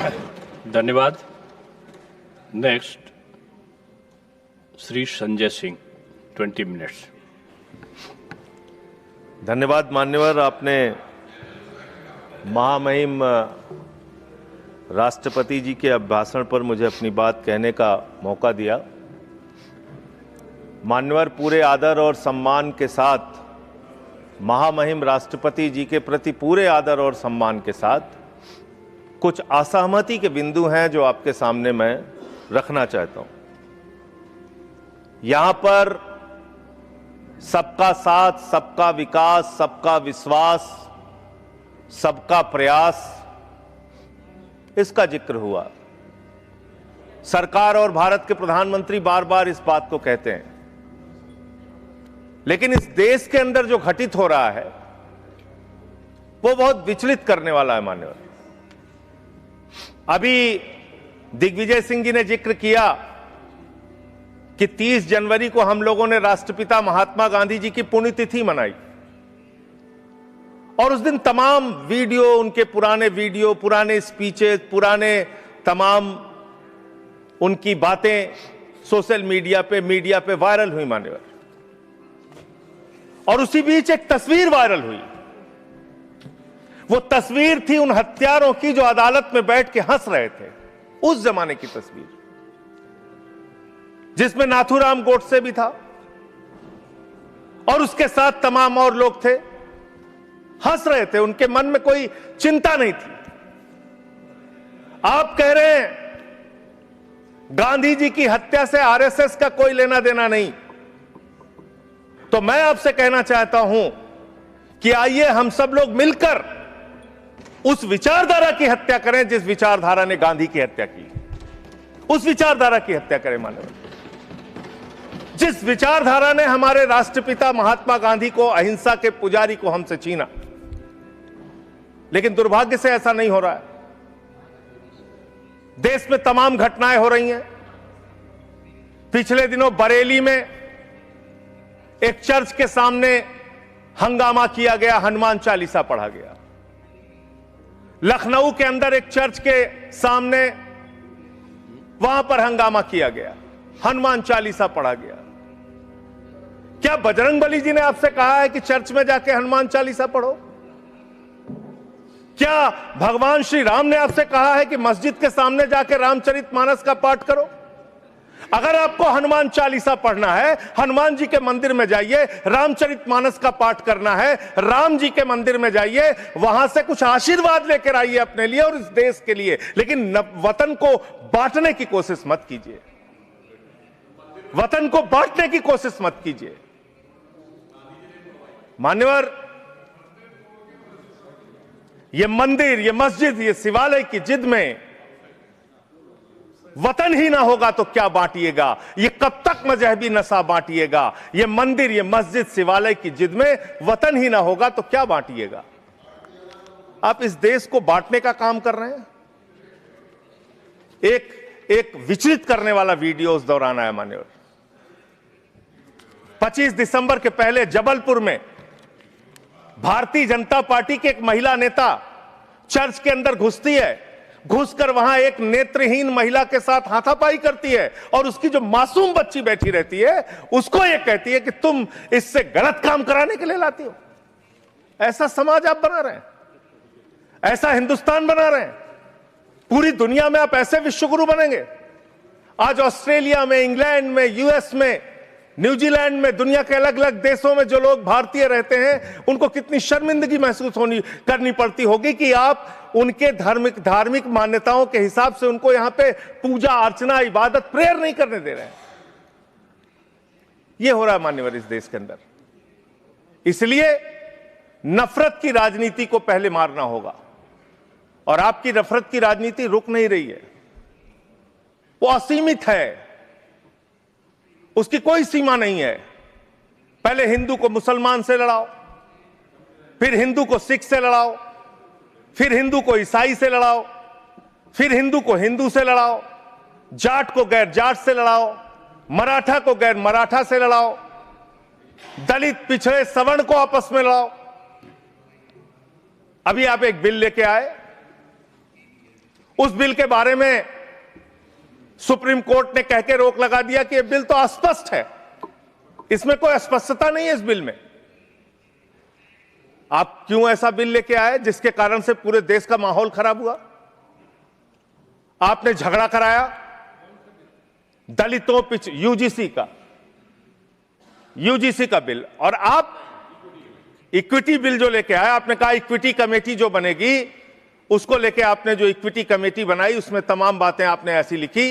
धन्यवाद। Next Shri Sanjay Singh, 20 minutes. धन्यवाद मान्यवर, आपने महामहिम राष्ट्रपति जी के अभिभाषण पर मुझे अपनी बात कहने का मौका दिया। मान्यवर, पूरे आदर और सम्मान के साथ, महामहिम राष्ट्रपति जी के प्रति पूरे आदर और सम्मान के साथ कुछ असहमति के बिंदु हैं जो आपके सामने मैं रखना चाहता हूं। यहां पर सबका साथ, सबका विकास, सबका विश्वास, सबका प्रयास, इसका जिक्र हुआ। सरकार और भारत के प्रधानमंत्री बार बार इस बात को कहते हैं, लेकिन इस देश के अंदर जो घटित हो रहा है वो बहुत विचलित करने वाला है मान्यवर। अभी दिग्विजय सिंह जी ने जिक्र किया कि 30 जनवरी को हम लोगों ने राष्ट्रपिता महात्मा गांधी जी की पुण्यतिथि मनाई और उस दिन तमाम वीडियो, उनके पुराने वीडियो, पुराने स्पीचेस, पुराने तमाम उनकी बातें सोशल मीडिया पे वायरल हुई मान्यवर। और उसी बीच एक तस्वीर वायरल हुई। वो तस्वीर थी उन हत्यारों की जो अदालत में बैठ के हंस रहे थे, उस जमाने की तस्वीर, जिसमें नाथूराम गोडसे भी था और उसके साथ तमाम और लोग थे, हंस रहे थे, उनके मन में कोई चिंता नहीं थी। आप कह रहे हैं गांधी जी की हत्या से आरएसएस का कोई लेना देना नहीं, तो मैं आपसे कहना चाहता हूं कि आइए हम सब लोग मिलकर उस विचारधारा की हत्या करें जिस विचारधारा ने गांधी की हत्या की। उस विचारधारा की हत्या करें मानव, जिस विचारधारा ने हमारे राष्ट्रपिता महात्मा गांधी को, अहिंसा के पुजारी को, हमसे छीना। लेकिन दुर्भाग्य से ऐसा नहीं हो रहा है। देश में तमाम घटनाएं हो रही हैं। पिछले दिनों बरेली में एक चर्च के सामने हंगामा किया गया, हनुमान चालीसा पढ़ा गया। लखनऊ के अंदर एक चर्च के सामने, वहां पर हंगामा किया गया, हनुमान चालीसा पढ़ा गया। क्या बजरंगबली जी ने आपसे कहा है कि चर्च में जाके हनुमान चालीसा पढ़ो? क्या भगवान श्री राम ने आपसे कहा है कि मस्जिद के सामने जाके रामचरितमानस का पाठ करो? अगर आपको हनुमान चालीसा पढ़ना है, हनुमान जी के मंदिर में जाइए, रामचरितमानस का पाठ करना है, राम जी के मंदिर में जाइए, वहां से कुछ आशीर्वाद लेकर आइए अपने लिए और इस देश के लिए। लेकिन वतन को बांटने की कोशिश मत कीजिए, वतन को बांटने की कोशिश मत कीजिए। मान्यवर, ये मंदिर, ये मस्जिद, ये शिवालय की जिद में वतन ही ना होगा तो क्या बांटिएगा? ये कब तक मजहबी नशा बांटिएगा? ये मंदिर, ये मस्जिद, शिवालय की जिद में वतन ही ना होगा तो क्या बांटिएगा? आप इस देश को बांटने का काम कर रहे हैं। एक विचलित करने वाला वीडियो उस दौरान आया मान्यवर। 25 दिसंबर के पहले जबलपुर में भारतीय जनता पार्टी की एक महिला नेता चर्च के अंदर घुसती है, घुसकर वहां एक नेत्रहीन महिला के साथ हाथापाई करती है और उसकी जो मासूम बच्ची बैठी रहती है उसको ये कहती है कि तुम इससे गलत काम कराने के लिए लाती हो। ऐसा समाज आप बना रहे हैं, ऐसा हिंदुस्तान बना रहे हैं। पूरी दुनिया में आप ऐसे विश्वगुरु बनेंगे। आज ऑस्ट्रेलिया में, इंग्लैंड में, यूएस में, न्यूजीलैंड में, दुनिया के अलग अलग देशों में जो लोग भारतीय रहते हैं उनको कितनी शर्मिंदगी महसूस करनी पड़ती होगी कि आप उनके धार्मिक मान्यताओं के हिसाब से उनको यहां पे पूजा अर्चना, इबादत, प्रेयर नहीं करने दे रहे हैं। यह हो रहा है मान्यवर इस देश के अंदर। इसलिए नफरत की राजनीति को पहले मारना होगा और आपकी नफरत की राजनीति रुक नहीं रही है, वो असीमित है, उसकी कोई सीमा नहीं है। पहले हिंदू को मुसलमान से लड़ाओ, फिर हिंदू को सिख से लड़ाओ, फिर हिंदू को ईसाई से लड़ाओ, फिर हिंदू को हिंदू से लड़ाओ, जाट को गैर जाट से लड़ाओ, मराठा को गैर मराठा से लड़ाओ, दलित, पिछड़े, सवर्ण को आपस में लड़ाओ। अभी आप एक बिल लेके आए, उस बिल के बारे में सुप्रीम कोर्ट ने कह के रोक लगा दिया कि यह बिल तो अस्पष्ट है, इसमें कोई स्पष्टता नहीं है इस बिल में। आप क्यों ऐसा बिल लेके आए जिसके कारण से पूरे देश का माहौल खराब हुआ? आपने झगड़ा कराया दलितों यूजीसी का बिल, और आप इक्विटी बिल जो लेके आए, आपने कहा इक्विटी कमेटी जो बनेगी उसको लेके आपने जो इक्विटी कमेटी बनाई उसमें तमाम बातें आपने ऐसी लिखी,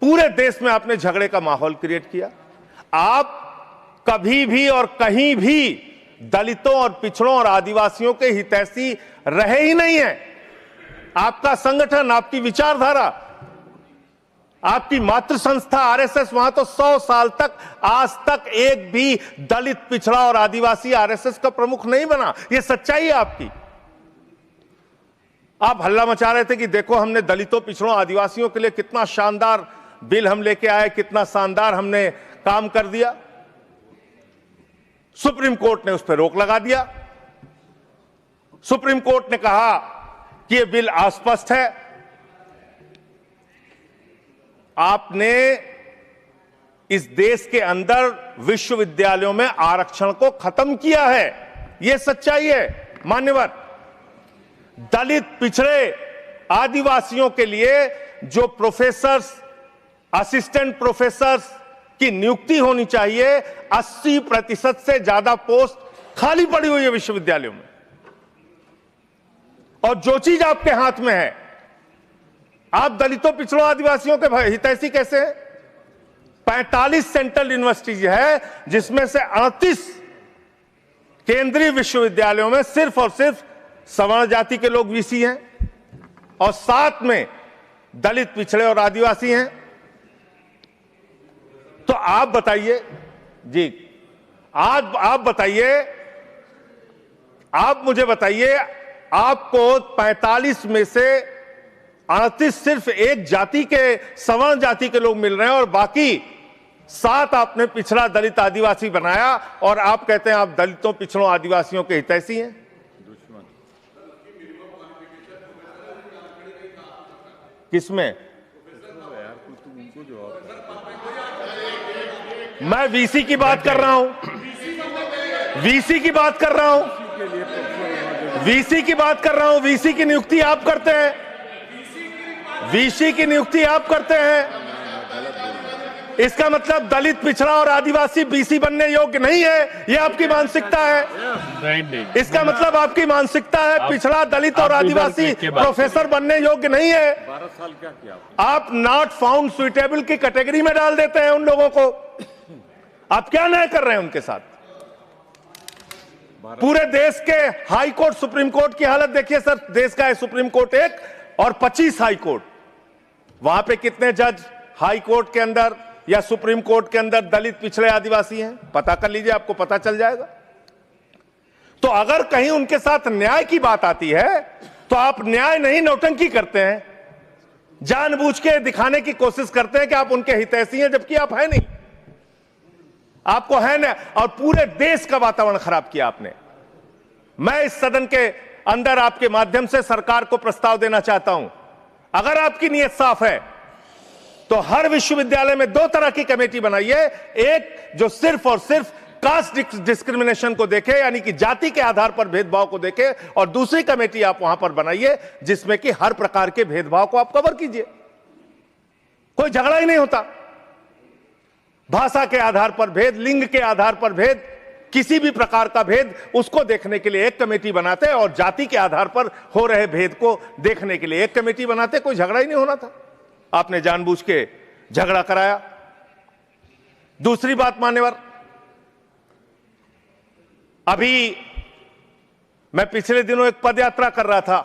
पूरे देश में आपने झगड़े का माहौल क्रिएट किया। आप कभी भी और कहीं भी दलितों और पिछड़ों और आदिवासियों के हितैषी रहे ही नहीं है। आपका संगठन, आपकी विचारधारा, आपकी मातृ संस्था आरएसएस, वहां तो 100 साल तक आज तक एक भी दलित, पिछड़ा और आदिवासी आरएसएस का प्रमुख नहीं बना। यह सच्चाई है आपकी। आप हल्ला मचा रहे थे कि देखो हमने दलितों, पिछड़ों, आदिवासियों के लिए कितना शानदार बिल हम लेके आए, कितना शानदार हमने काम कर दिया। सुप्रीम कोर्ट ने उस पर रोक लगा दिया। सुप्रीम कोर्ट ने कहा कि यह बिल अस्पष्ट है। आपने इस देश के अंदर विश्वविद्यालयों में आरक्षण को खत्म किया है, यह सच्चाई है मान्यवर। दलित, पिछड़े, आदिवासियों के लिए जो प्रोफेसर्स, असिस्टेंट प्रोफेसर्स की नियुक्ति होनी चाहिए, 80% से ज्यादा पोस्ट खाली पड़ी हुई है विश्वविद्यालयों में। और जो चीज आपके हाथ में है, आप दलितों, पिछड़ों, आदिवासियों के हितैषी कैसे हैं? 45 सेंट्रल यूनिवर्सिटीज है जिसमें से 38 केंद्रीय विश्वविद्यालयों में सिर्फ और सिर्फ सवर्ण जाति के लोग वीसी हैं और 7 में दलित, पिछड़े और आदिवासी हैं। तो आप बताइए जी, आज आप बताइए, आप मुझे बताइए, आपको 45 में से 38 सिर्फ एक जाति के, सवर्ण जाति के लोग मिल रहे हैं और बाकी 7 आपने पिछड़ा, दलित, आदिवासी बनाया और आप कहते हैं आप दलितों, पिछड़ों, आदिवासियों के हितैषी हैं। किसमें? मैं वीसी की बात कर रहा हूं, वीसी की बात कर रहा हूं, वीसी की बात कर रहा हूं। वीसी की नियुक्ति आप करते हैं, वीसी की नियुक्ति आप करते हैं। इसका मतलब दलित, पिछड़ा और आदिवासी बीसी बनने योग्य नहीं है, यह आपकी मानसिकता है। इसका मतलब आपकी मानसिकता है पिछड़ा, दलित और आदिवासी प्रोफेसर बनने योग्य नहीं है। 12 साल क्या किया आप नॉट फाउंड सुइटेबल की कैटेगरी में डाल देते हैं उन लोगों को। आप क्या न्याय कर रहे हैं उनके साथ? पूरे देश के हाई कोर्ट, सुप्रीम कोर्ट की हालत देखिए सर। देश का है सुप्रीम कोर्ट एक और 25 हाई कोर्ट। वहां पे कितने जज हाई कोर्ट के अंदर या सुप्रीम कोर्ट के अंदर दलित, पिछड़े, आदिवासी हैं? पता कर लीजिए, आपको पता चल जाएगा। तो अगर कहीं उनके साथ न्याय की बात आती है तो आप न्याय नहीं, नौटंकी करते हैं, जानबूझ के दिखाने की कोशिश करते हैं कि आप उनके हितैषी हैं, जबकि आप है नहीं। आपको है ना, और पूरे देश का वातावरण खराब किया आपने। मैं इस सदन के अंदर आपके माध्यम से सरकार को प्रस्ताव देना चाहता हूं, अगर आपकी नीयत साफ है तो हर विश्वविद्यालय में 2 तरह की कमेटी बनाइए। एक जो सिर्फ और सिर्फ कास्ट डिस्क्रिमिनेशन को देखे, यानी कि जाति के आधार पर भेदभाव को देखे, और दूसरी कमेटी आप वहां पर बनाइए जिसमें कि हर प्रकार के भेदभाव को आप कवर कीजिए। कोई झगड़ा ही नहीं होता। भाषा के आधार पर भेद, लिंग के आधार पर भेद, किसी भी प्रकार का भेद, उसको देखने के लिए एक कमेटी बनाते और जाति के आधार पर हो रहे भेद को देखने के लिए एक कमेटी बनाते। कोई झगड़ा ही नहीं होना था। आपने जानबूझ के झगड़ा कराया। दूसरी बात मान्यवर, अभी मैं पिछले दिनों एक पदयात्रा कर रहा था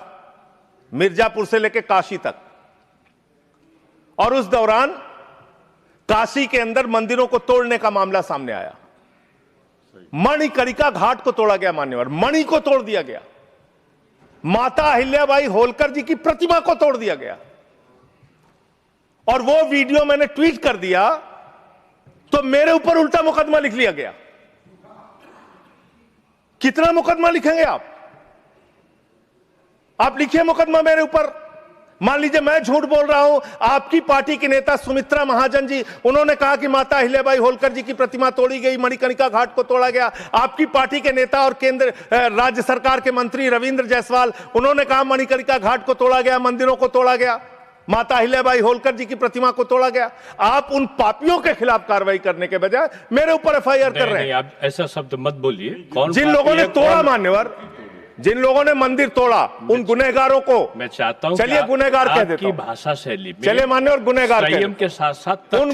मिर्जापुर से लेकर काशी तक, और उस दौरान काशी के अंदर मंदिरों को तोड़ने का मामला सामने आया। मणिकर्णिका घाट को तोड़ा गया मान्यवर, मणि को तोड़ दिया गया, माता अहिल्याबाई होलकर जी की प्रतिमा को तोड़ दिया गया। और वो वीडियो मैंने ट्वीट कर दिया तो मेरे ऊपर उल्टा मुकदमा लिख लिया गया। कितना मुकदमा लिखेंगे आप? आप लिखिए मुकदमा मेरे ऊपर। मान लीजिए मैं झूठ बोल रहा हूं, आपकी पार्टी की नेता सुमित्रा महाजन जी, उन्होंने कहा कि माता अहिल्याबाई होलकर जी की प्रतिमा तोड़ी गई, मणिकर्णिका घाट को तोड़ा गया। आपकी पार्टी के नेता और केंद्र राज्य सरकार के मंत्री रविंद्र जायसवाल, उन्होंने कहा मणिकर्णिका घाट को तोड़ा गया, मंदिरों को तोड़ा गया, माता अहिल्याबाई होलकर जी की प्रतिमा को तोड़ा गया। आप उन पापियों के खिलाफ कार्रवाई करने के बजाय मेरे ऊपर एफआईआर कर रहे हैं। आप ऐसा शब्द मत बोलिए। कौन जिन लोगों ने तोड़ा, मान्यवर, जिन लोगों ने मंदिर तोड़ा, उन गुनहगारों को मैं चाहता हूं, चलिए गुनहगार कह देता हूं, भाषा शैली में चलिए मान्यवर गुनहगार संयम के साथ साथ उन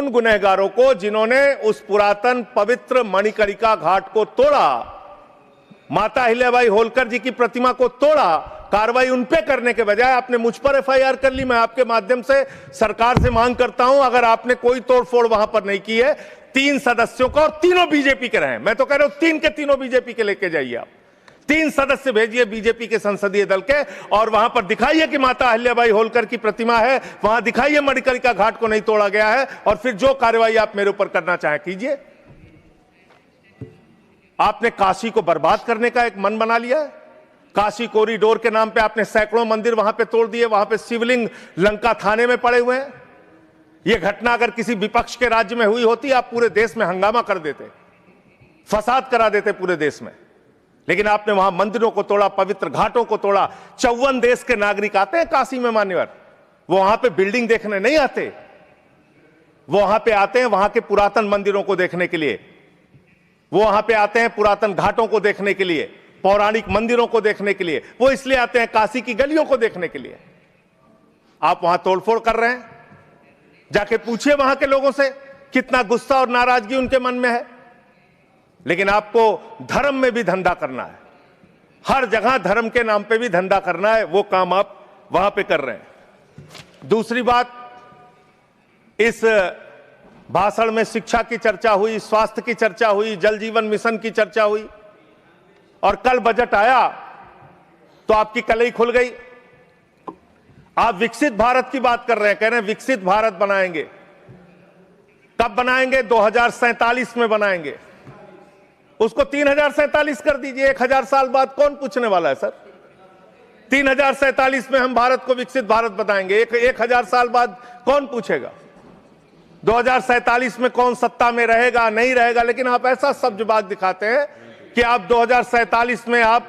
गुनहगारों को जिन्होंने उस पुरातन पवित्र मणिकर्णिका घाट को तोड़ा, माता अहिल्याबाई होलकर जी की प्रतिमा को तोड़ा, कार्रवाई उन पे करने के बजाय आपने मुझ पर एफआईआर कर ली। मैं आपके माध्यम से सरकार से मांग करता हूं, अगर आपने कोई तोड़फोड़ वहां पर नहीं की है, 3 सदस्यों का, और तीनों बीजेपी के रहे, मैं तो कह रहा हूं 3 के तीनों बीजेपी के लेके जाइए आप, 3 सदस्य भेजिए बीजेपी के संसदीय दल के, और वहां पर दिखाइए कि माता अहिल्याबाई होलकर की प्रतिमा है, वहां दिखाइए मणिकर्णिका घाट को नहीं तोड़ा गया है, और फिर जो कार्रवाई आप मेरे ऊपर करना चाहें कीजिए। आपने काशी को बर्बाद करने का एक मन बना लिया है। काशी कॉरिडोर के नाम पे आपने सैकड़ों मंदिर वहां पे तोड़ दिए, वहां पे शिवलिंग लंका थाने में पड़े हुए हैं। यह घटना अगर किसी विपक्ष के राज्य में हुई होती, आप पूरे देश में हंगामा कर देते, फसाद करा देते पूरे देश में। लेकिन आपने वहां मंदिरों को तोड़ा, पवित्र घाटों को तोड़ा। 54 देश के नागरिक आते हैं काशी में मान्यवर, वो वहां पे बिल्डिंग देखने नहीं आते, वो वहां पे आते हैं वहां के पुरातन मंदिरों को देखने के लिए, वो वहां पे आते हैं पुरातन घाटों को देखने के लिए, पौराणिक मंदिरों को देखने के लिए, वो इसलिए आते हैं काशी की गलियों को देखने के लिए। आप वहां तोड़फोड़ कर रहे हैं। जाके पूछिए वहां के लोगों से कितना गुस्सा और नाराजगी उनके मन में है। लेकिन आपको धर्म में भी धंधा करना है, हर जगह धर्म के नाम पे भी धंधा करना है, वो काम आप वहां पे कर रहे हैं। दूसरी बात, इस भाषण में शिक्षा की चर्चा हुई, स्वास्थ्य की चर्चा हुई, जल जीवन मिशन की चर्चा हुई, और कल बजट आया तो आपकी कलई खुल गई। आप विकसित भारत की बात कर रहे हैं, कह रहे हैं विकसित भारत बनाएंगे। कब बनाएंगे? 2047 में बनाएंगे। उसको 3047 कर दीजिए। 1000 साल बाद कौन पूछने वाला है सर? 3047 में हम भारत को विकसित भारत बताएंगे। 1000 साल बाद कौन पूछेगा? 2047 में कौन सत्ता में रहेगा, नहीं रहेगा। लेकिन आप ऐसा सब्जबाग दिखाते हैं कि आप 2047 में आप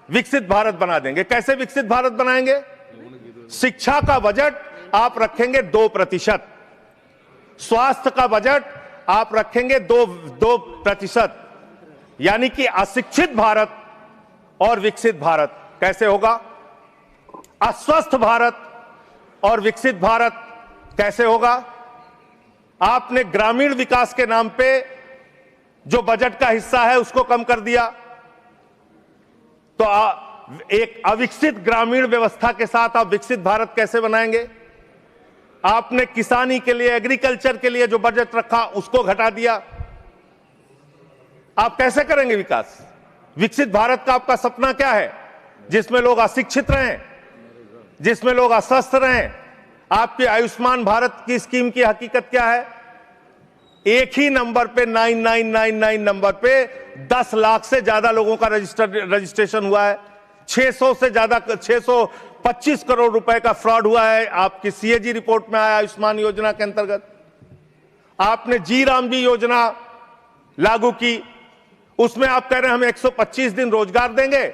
विकसित भारत बना देंगे। कैसे विकसित भारत बनाएंगे? शिक्षा का बजट आप रखेंगे 2%, स्वास्थ्य का बजट आप रखेंगे 2%, यानी कि अशिक्षित भारत और विकसित भारत कैसे होगा? अस्वस्थ भारत और विकसित भारत कैसे होगा? आपने ग्रामीण विकास के नाम पे जो बजट का हिस्सा है उसको कम कर दिया, तो एक अविकसित ग्रामीण व्यवस्था के साथ आप विकसित भारत कैसे बनाएंगे? आपने किसानी के लिए, एग्रीकल्चर के लिए जो बजट रखा उसको घटा दिया। आप कैसे करेंगे विकास? विकसित भारत का आपका सपना क्या है? जिसमें लोग अशिक्षित रहें, जिसमें लोग अस्वस्थ रहें। आपकी आयुष्मान भारत की स्कीम की हकीकत क्या है? एक ही नंबर पे 9999 नंबर पे 10 लाख से ज्यादा लोगों का रजिस्ट्रेशन हुआ है। 600 से ज्यादा 625 करोड़ रुपए का फ्रॉड हुआ है। आपकी सीएजी रिपोर्ट में आया आयुष्मान योजना के अंतर्गत। आपने जी राम जी योजना लागू की, उसमें आप कह रहे हैं हम 125 दिन रोजगार देंगे,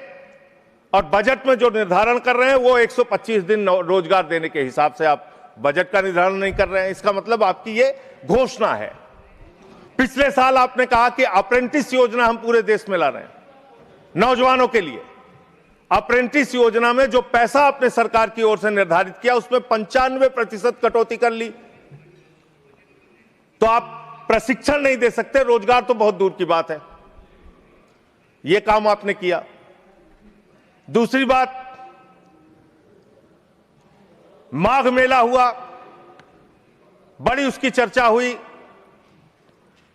और बजट में जो निर्धारण कर रहे हैं वो 125 दिन रोजगार देने के हिसाब से आप बजट का निर्धारण नहीं कर रहे हैं। इसका मतलब आपकी ये घोषणा है। पिछले साल आपने कहा कि अप्रेंटिस योजना हम पूरे देश में ला रहे हैं नौजवानों के लिए। अप्रेंटिस योजना में जो पैसा आपने सरकार की ओर से निर्धारित किया उसमें 95% कटौती कर ली। तो आप प्रशिक्षण नहीं दे सकते, रोजगार तो बहुत दूर की बात है। यह काम आपने किया। दूसरी बात, माघ मेला हुआ, बड़ी उसकी चर्चा हुई।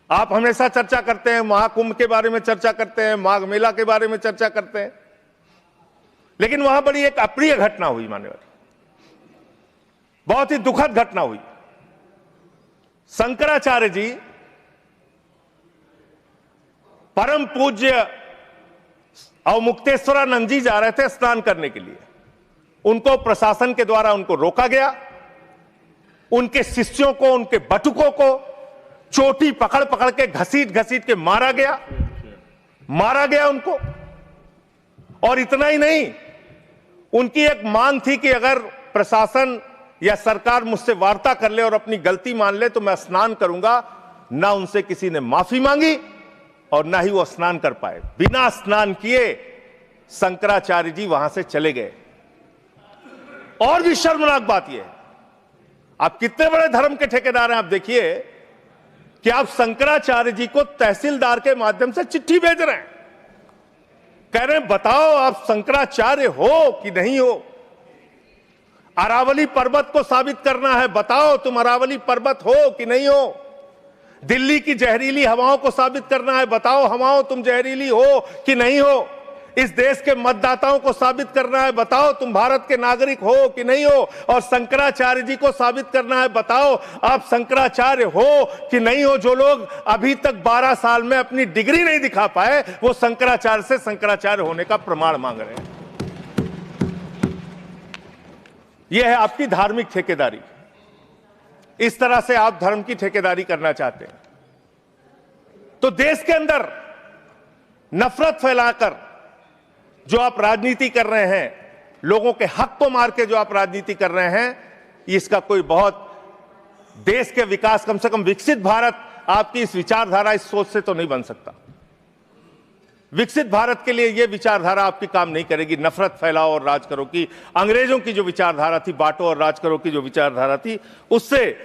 आप हमेशा चर्चा करते हैं, महाकुंभ के बारे में चर्चा करते हैं, माघ मेला के बारे में चर्चा करते हैं, लेकिन वहां बड़ी एक अप्रिय घटना हुई मान्यवर, बहुत ही दुखद घटना हुई। शंकराचार्य जी परम पूज्य अवमुक्तेश्वरानंद जी जा रहे थे स्नान करने के लिए। उनको प्रशासन के द्वारा उनको रोका गया, उनके शिष्यों को, उनके बटुकों को चोटी पकड़ पकड़ के घसीट घसीट के मारा गया उनको। और इतना ही नहीं, उनकी एक मांग थी कि अगर प्रशासन या सरकार मुझसे वार्ता कर ले और अपनी गलती मान ले तो मैं स्नान करूंगा। ना उनसे किसी ने माफी मांगी और ना ही वो स्नान कर पाए। बिना स्नान किए शंकराचार्य जी वहां से चले गए। और भी शर्मनाक बात यह है, आप कितने बड़े धर्म के ठेकेदार हैं। आप देखिए कि आप शंकराचार्य जी को तहसीलदार के माध्यम से चिट्ठी भेज रहे हैं, कह रहे हैं बताओ आप शंकराचार्य हो कि नहीं हो। अरावली पर्वत को साबित करना है, बताओ तुम अरावली पर्वत हो कि नहीं हो। दिल्ली की जहरीली हवाओं को साबित करना है, बताओ हवाओं तुम जहरीली हो कि नहीं हो। इस देश के मतदाताओं को साबित करना है, बताओ तुम भारत के नागरिक हो कि नहीं हो। और शंकराचार्य जी को साबित करना है, बताओ आप शंकराचार्य हो कि नहीं हो। जो लोग अभी तक 12 साल में अपनी डिग्री नहीं दिखा पाए, वो शंकराचार्य से शंकराचार्य होने का प्रमाण मांग रहे हैं। यह है आपकी धार्मिक ठेकेदारी। इस तरह से आप धर्म की ठेकेदारी करना चाहते हैं तो देश के अंदर नफरत फैलाकर जो आप राजनीति कर रहे हैं, लोगों के हक को मार के जो आप राजनीति कर रहे हैं, इसका कोई बहुत देश के विकास, कम से कम विकसित भारत आपकी इस विचारधारा, इस सोच से तो नहीं बन सकता। विकसित भारत के लिए यह विचारधारा आपकी काम नहीं करेगी। नफरत फैलाओ और राज करो की अंग्रेजों की जो विचारधारा थी, बांटो और राज करो की जो विचारधारा थी, उससे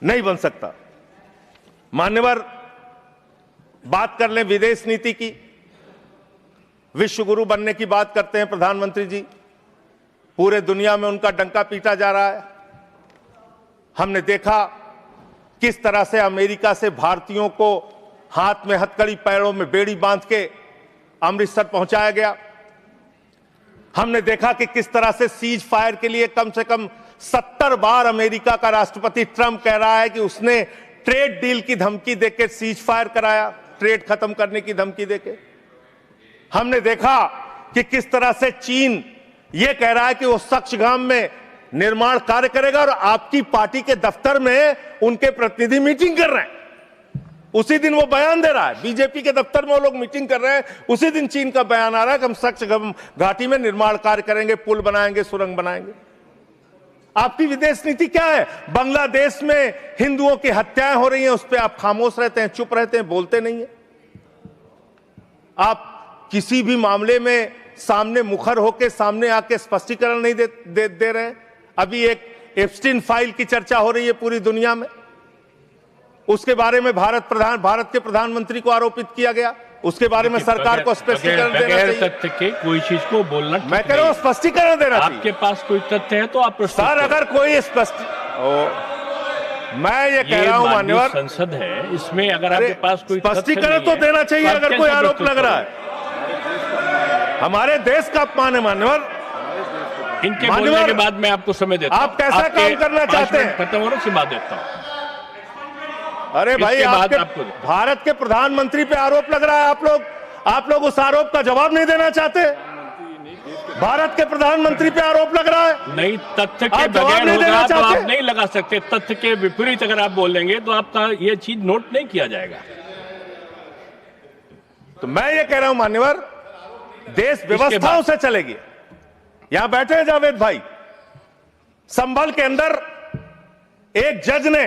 नहीं बन सकता। मान्यवर, बात कर लें विदेश नीति की। विश्व गुरु बनने की बात करते हैं प्रधानमंत्री जी, पूरे दुनिया में उनका डंका पीटा जा रहा है। हमने देखा किस तरह से अमेरिका से भारतीयों को हाथ में हथकड़ी, पैरों में बेड़ी बांध के अमृतसर पहुंचाया गया। हमने देखा कि किस तरह से सीज फायर के लिए कम से कम 70 बार अमेरिका का राष्ट्रपति ट्रंप कह रहा है कि उसने ट्रेड डील की धमकी देकर सीज फायर कराया, ट्रेड खत्म करने की धमकी देके। हमने देखा कि किस तरह से चीन यह कह रहा है कि वो सक्चगाम में निर्माण कार्य करेगा और आपकी पार्टी के दफ्तर में उनके प्रतिनिधि मीटिंग कर रहे हैं। उसी दिन वो बयान दे रहा है, बीजेपी के दफ्तर में वो लोग मीटिंग कर रहे हैं, उसी दिन चीन का बयान आ रहा है कि हम सक्चगाम घाटी में निर्माण कार्य करेंगे, पुल बनाएंगे, सुरंग बनाएंगे। आपकी विदेश नीति क्या है? बांग्लादेश में हिंदुओं की हत्याएं हो रही हैं, उस पर आप खामोश रहते हैं, चुप रहते हैं, बोलते नहीं है। आप किसी भी मामले में सामने मुखर होकर सामने आके स्पष्टीकरण नहीं दे रहे हैं। अभी एक एप्स्टीन फाइल की चर्चा हो रही है पूरी दुनिया में, उसके बारे में भारत के प्रधानमंत्री को आरोपित किया गया। उसके बारे में सरकार को स्पष्टीकरण देना चाहिए। तथ्य के कोई चीज को बोलना, मैं कह रहा हूं स्पष्टीकरण देना चाहिए। आपके पास कोई तथ्य है तो आप सर, अगर कोई मैं ये कह रहा हूं मान्यवर, संसद है, इसमें अगर आपके पास कोई स्पष्टीकरण तो देना चाहिए। अगर कोई आरोप लग रहा है, हमारे देश का अपमान है मान्यवर। इनके बोलने के बाद मैं आपको समय देता हूं। आप कैसा काम करना चाहते हैं? खत्म होने से बात देता हूं। अरे भाई, आपके भारत के प्रधानमंत्री पे आरोप लग रहा है, आप लोग उस आरोप का जवाब नहीं देना चाहते। भारत के प्रधानमंत्री पे आरोप लग रहा है, नहीं तथ्य के बगैर होगा तो आप नहीं लगा सकते। तथ्य के विपरीत अगर आप बोलेंगे तो आपका ये चीज नोट नहीं किया जाएगा। तो मैं ये कह रहा हूं मान्यवर, देश व्यवस्थाओं से चलेगी। यहां बैठे हैं जावेद भाई, संभल के अंदर एक जज ने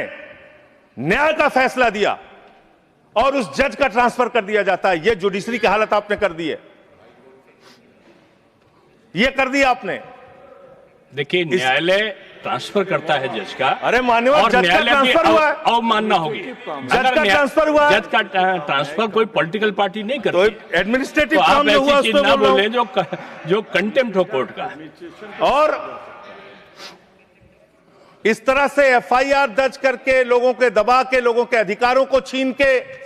न्याय का फैसला दिया और उस जज का ट्रांसफर कर दिया जाता है। यह जुडिशरी की हालत आपने कर दी है, यह कर दिया आपने। देखिए, न्यायालय ट्रांसफर करता है जज का। अरे मान्यवर, जज का ट्रांसफर हुआ है, अवमानना होगी। जज का ट्रांसफर हुआ है। जज का ट्रांसफर कोई पॉलिटिकल पार्टी नहीं करती। तो एडमिनिस्ट्रेटिव तो काम आप हुआ, ऐसी चीज ना बोले जो कंटेम्प्ट हो कोर्ट का। और इस तरह से एफआईआर दर्ज करके, लोगों के दबा के, लोगों के अधिकारों को छीन के,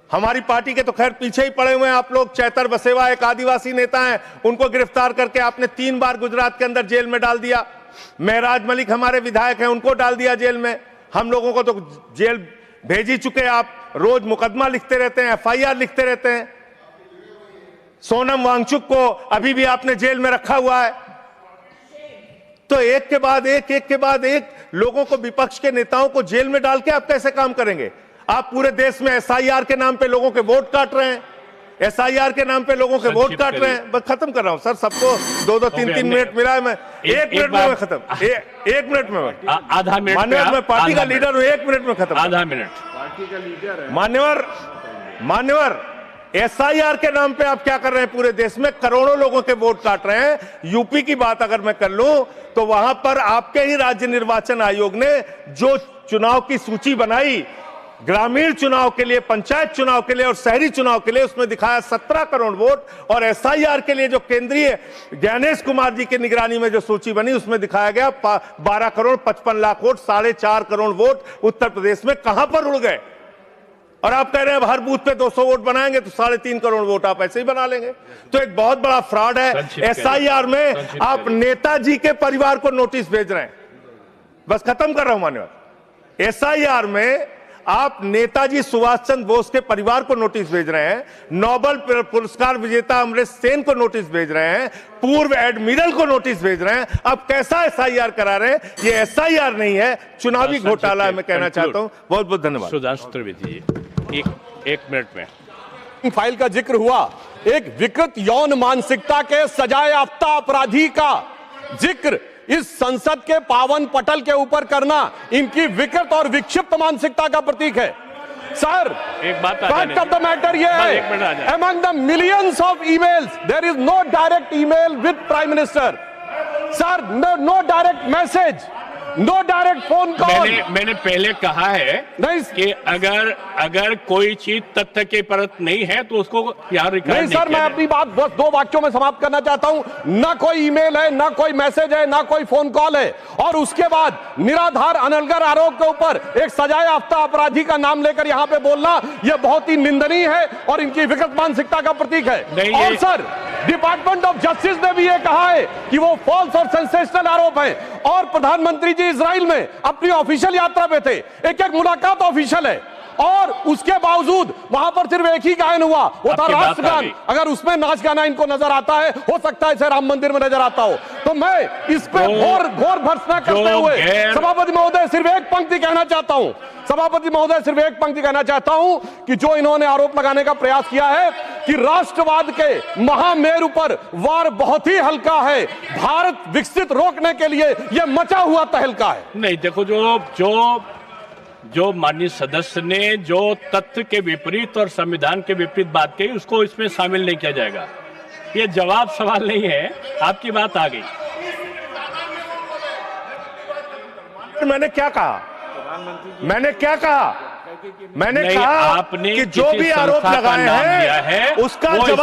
हमारी पार्टी के तो खैर पीछे ही पड़े हुए हैं आप लोग। चैतर बसेवा एक आदिवासी नेता हैं, उनको गिरफ्तार करके आपने 3 बार गुजरात के अंदर जेल में डाल दिया। महराज मलिक हमारे विधायक हैं, उनको डाल दिया जेल में। हम लोगों को तो जेल भेज ही चुके। आप रोज मुकदमा लिखते रहते हैं, एफआईआर लिखते रहते हैं। सोनम वांगचुक को अभी भी आपने जेल में रखा हुआ है। तो एक के बाद एक लोगों को, विपक्ष के नेताओं को जेल में डाल के आप कैसे काम करेंगे? आप पूरे देश में एसआईआर के नाम पे लोगों के वोट काट रहे हैं, एसआईआर के नाम पे लोगों के वोट काट रहे हैं। बस खत्म कर रहा हूं सर, सबको 2-2, 3-3 मिनट मिला है। मैं 1 मिनट में खत्म, 1 मिनट में आधा मिनट। मान्यवर, मैं पार्टी का लीडर हूं, 1 मिनट में खत्म। आधा मिनट पार्टी का लीडर है मान्यवर, एसआईआर के नाम पे आप क्या कर रहे हैं? पूरे देश में करोड़ों लोगों के वोट काट रहे हैं। यूपी की बात अगर मैं कर लूं तो वहां पर आपके ही राज्य निर्वाचन आयोग ने जो चुनाव की सूची बनाई, ग्रामीण चुनाव के लिए, पंचायत चुनाव के लिए और शहरी चुनाव के लिए, उसमें दिखाया 17 करोड़ वोट। और एसआईआर के लिए जो केंद्रीय ज्ञानेश कुमार जी की निगरानी में जो सूची बनी, उसमें दिखाया गया 12 करोड़ 55 लाख वोट, 4.5 करोड़ वोट उत्तर प्रदेश में कहां पर उड़ गए? और आप कह रहे हैं हर बूथ पे 200 वोट बनाएंगे तो 3.5 करोड़ वोट आप ऐसे ही बना लेंगे। तो एक बहुत बड़ा फ्रॉड है। एसआईआर में आप नेताजी के परिवार को नोटिस भेज रहे हैं। बस खत्म कर रहा हूं मान्यवर। एसआईआर में आप नेताजी सुभाष चंद्र बोस के परिवार को नोटिस भेज रहे हैं, नोबेल पुरस्कार विजेता अमर्त्य सेन को नोटिस भेज रहे हैं, पूर्व एडमिरल को नोटिस भेज रहे हैं। अब कैसा एसआईआर करा रहे हैं? ये एसआईआर नहीं है, चुनावी घोटाला है। मैं कहना चाहता हूं। बहुत बहुत धन्यवाद। सुधांशु त्रिवेदी जी, एक मिनट में। फाइल का जिक्र हुआ, एक विकृत यौन मानसिकता के सजाए याफ्ता अपराधी का जिक्र इस संसद के पावन पटल के ऊपर करना इनकी विकृत और विक्षिप्त मानसिकता का प्रतीक है। सर, एक बात फैक्ट ऑफ द मैटर ये है, among the millions of emails there is no direct email with prime minister. Sir, no direct message, no direct phone call. मैंने पहले कहा है कि अगर कोई चीज तथ्य के परत नहीं है तो उसको यहाँ रिकॉर्ड नहीं सर, मैं अपनी बात बस 2 वाक्यों में समाप्त करना चाहता हूं। ना कोई ईमेल है, ना कोई मैसेज है, ना कोई फोन कॉल है, और उसके बाद निराधार अनलगर आरोप के ऊपर एक सजाए याफ्ता अपराधी का नाम लेकर यहां पे बोलना यह बहुत ही निंदनीय है और इनकी विकृत मानसिकता का प्रतीक है। और सर, डिपार्टमेंट ऑफ जस्टिस ने भी यह कहा है कि वो फॉल्स और सेंसेशनल आरोप है। और प्रधानमंत्री जी इजराइल में अपनी ऑफिशियल यात्रा पे थे, एक मुलाकात ऑफिशियल है, और उसके बावजूद वहां पर सिर्फ एक ही गायन हुआ, वो था राष्ट्रगान। अगर उसमें नाच गाना इनको नजर आता है, हो सकता है इसे राम मंदिर में नजर आता हो। तो मैं इस पे घोर भर्त्सना करते हुए सभापति महोदय सिर्फ एक पंक्ति कहना चाहता हूं, सभापति महोदय सिर्फ एक पंक्ति कहना चाहता हूं कि जो इन्होंने आरोप लगाने का प्रयास किया है कि राष्ट्रवाद के महामेरु पर वार बहुत ही हल्का है, भारत विकसित रोकने के लिए यह मचा हुआ तहलका है। नहीं, देखो, जो माननीय सदस्य ने जो तथ्य के विपरीत और संविधान के विपरीत बात कही, उसको इसमें शामिल नहीं किया जाएगा। ये जवाब सवाल नहीं है, आपकी बात आ गई। मैंने क्या कहा? मैंने कहा आपने कि जो भी आरोप लगाए हैं उसका जवाब